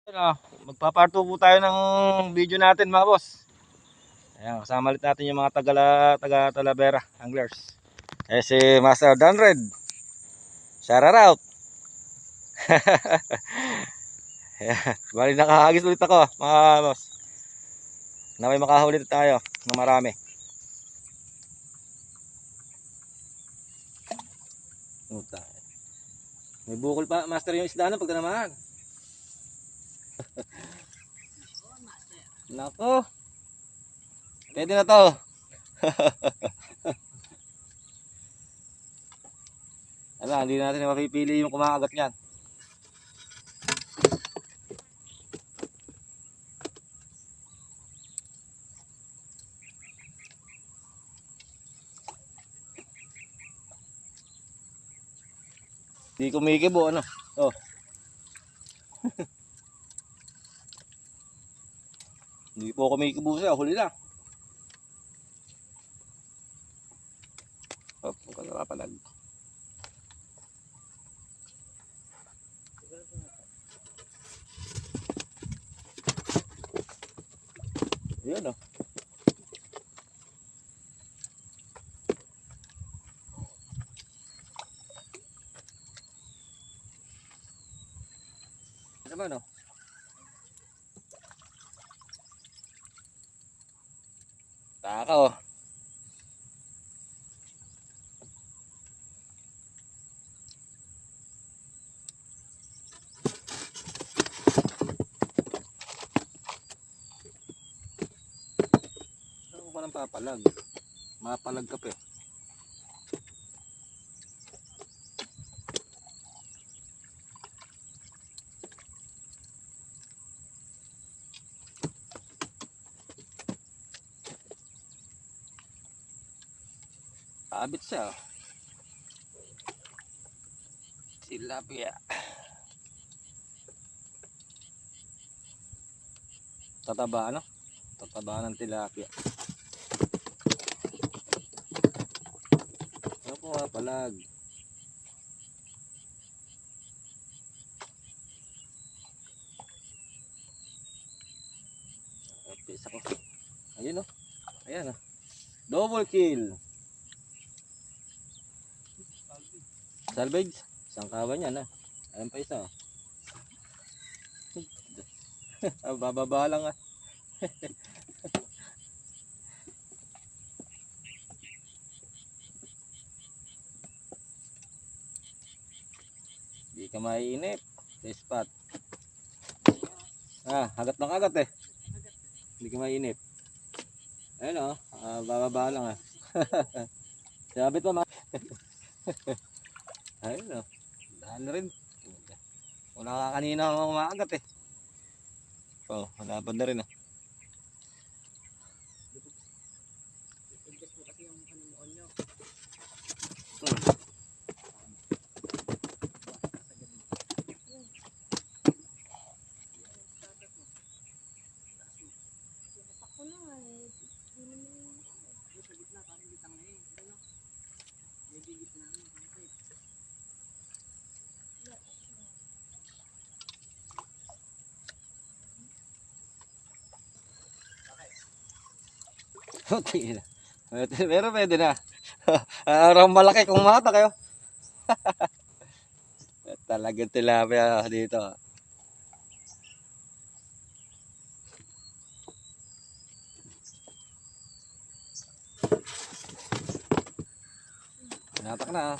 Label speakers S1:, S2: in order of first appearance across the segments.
S1: Magpa-part 2 po tayo ng video natin mga boss. Ayan, kasama ulit natin yung mga taga Talavera anglers. Si Master Danred. Shout out. Bali nakahagis ulit ako mga boss. Na may makahuli tayo ng marami. May bukol pa, Master, yung isda na pag tinamaan. Nako. Pwede na to. Hindi natin mapipili yung kumakagat niyan. Hindi kumikibo ano. Oh. Hindi po kumikibo siya, huli lang. Oh, pagkakapalag. Ayan oh. Ano ba no? Taka oh. Ano ko nang papalag? Mapalag ka pa eh. Abit siya. Tilapia. Tataba ano? Tataba ng tilapia. Ano po palag? Pisa ko. Ayun oh. Ayan oh. Double kill. Salvage. Isang kawan yan ah. Ayun pa isa oh. Bababa lang ah. Di ka maiinip. Sa spot. Hagat ng agat eh. Hindi ka mainip. Ayun oh. Bababa lang ah. Sabit pa ma. Ayun oh. Dahan na rin. Wala ka kanina akong umaagat eh. Oh, hanapan na rin ah. Okay na. Pero pwede na. Arang malaki kung mata kayo. Talagang tilapia dito. Natak na.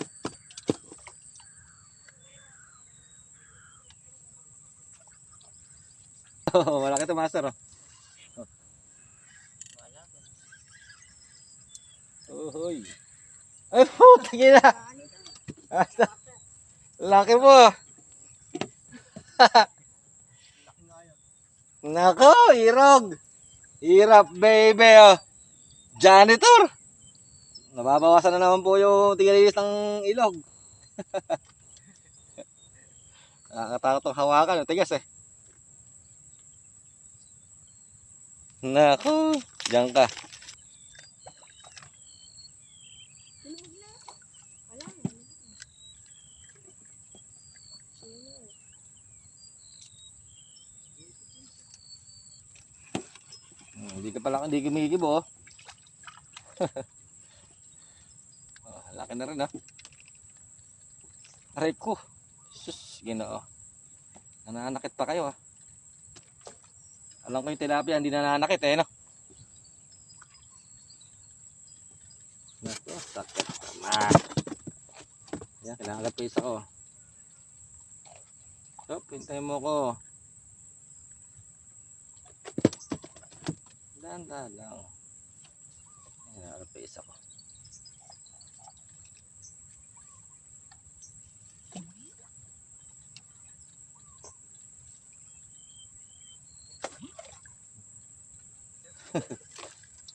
S1: Malaki ito, Master. Uy. Ay, puta na. Laki mo. Nako, irog. Hirap, baby. Oh. Janitor. Nababawasan na naman po yung tigalilis ng ilog. Nakakatakot ang hawakan. Tigas eh. Nako, diyan ka. Hindi ka pala, hindi kumikib oh. Oh, laki na rin ah. Aray ko. Sus, Ginoo. Nananakit pa kayo ah. Alam ko yung tilapia, hindi nananakit eh, no? Naku, sakit naman. Yan, kailangan ko isa ko. So, pintay mo ko. Dahan-dahan lang. Kailangan ko isa ko.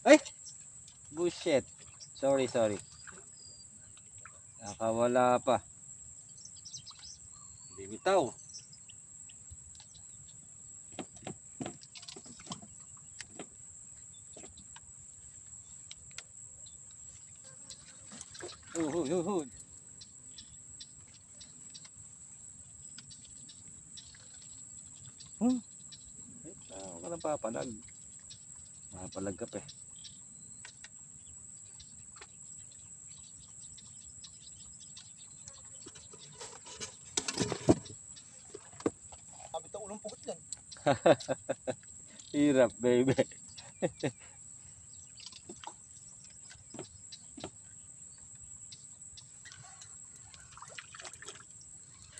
S1: Ay! Bullshit. Sorry. Nakawala pa. Hindi bitaw. Uhud. Ako na papalag. Papalag ka pa eh.
S2: Ulong pugot yan.
S1: Hirap, baby.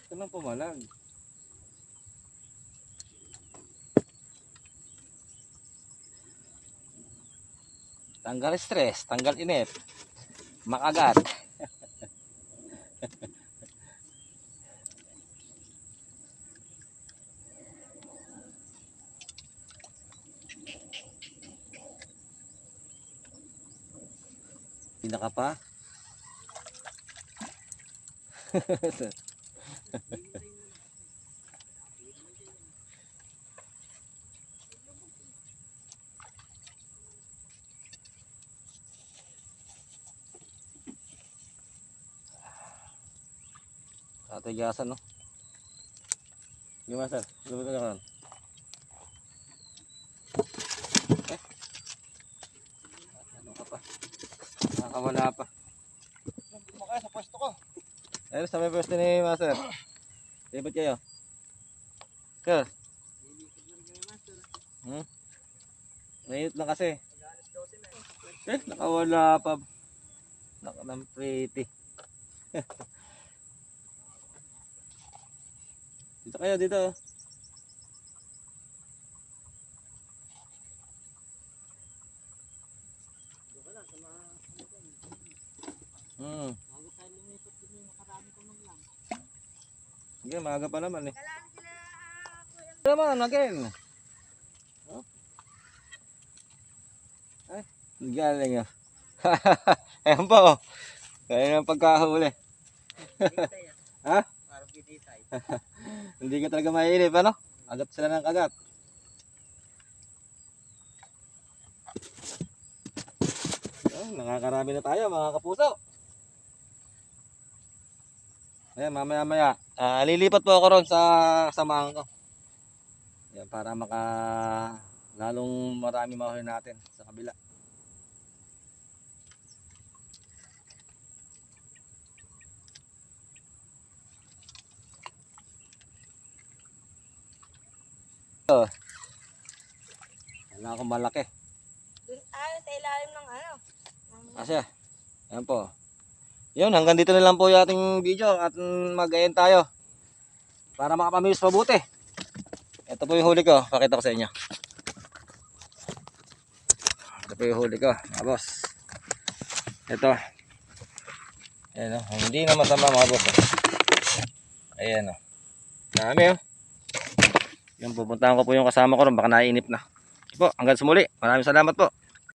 S1: Ito nang pumalag. Tanggal stress, tanggal inip. Makagat. Pinaka pa. Katigasan no. Gimana sir? Lumit ka karon. Ano ka pa? Nakawala pa.
S2: Hindi mo kaya sa pwesto ko.
S1: Ayun, sa may pwesto ni Master. Libat kayo. Sir. Ngayon lang kasi. Nakawala pa. Nakalang pretty. Dito kayo, dito. Sige, maaga pa naman eh. Naman, again. Oh. Ay, galing ah. Ayan po. Kaya ng pagkahuli. Ha? Hindi ka talaga mainip, ano? Agat sila ng agat. Nakakarami na tayo mga kapuso. Ayan, mamaya-maya. Lilipat po ako ron sa samahan ko. Ayan, para lalong marami mahuli natin sa kabila. Wala akong malaki.
S3: Sa ilalim ng ano.
S1: Asya. Ayan po. Yun, hanggang dito na lang po yung ating video at mag-ayan tayo para makapamilis mabuti. Ito po yung huli ko. Pakita ko sa inyo. Ito po yung huli ko, mga boss. Ito. Ayan o. Hindi na masama mga boss. Ayan o. Dami o. Yung pupuntahan ko po yung kasama ko ron. Baka naiinip na. Ito po, hanggang sa muli. Maraming salamat po.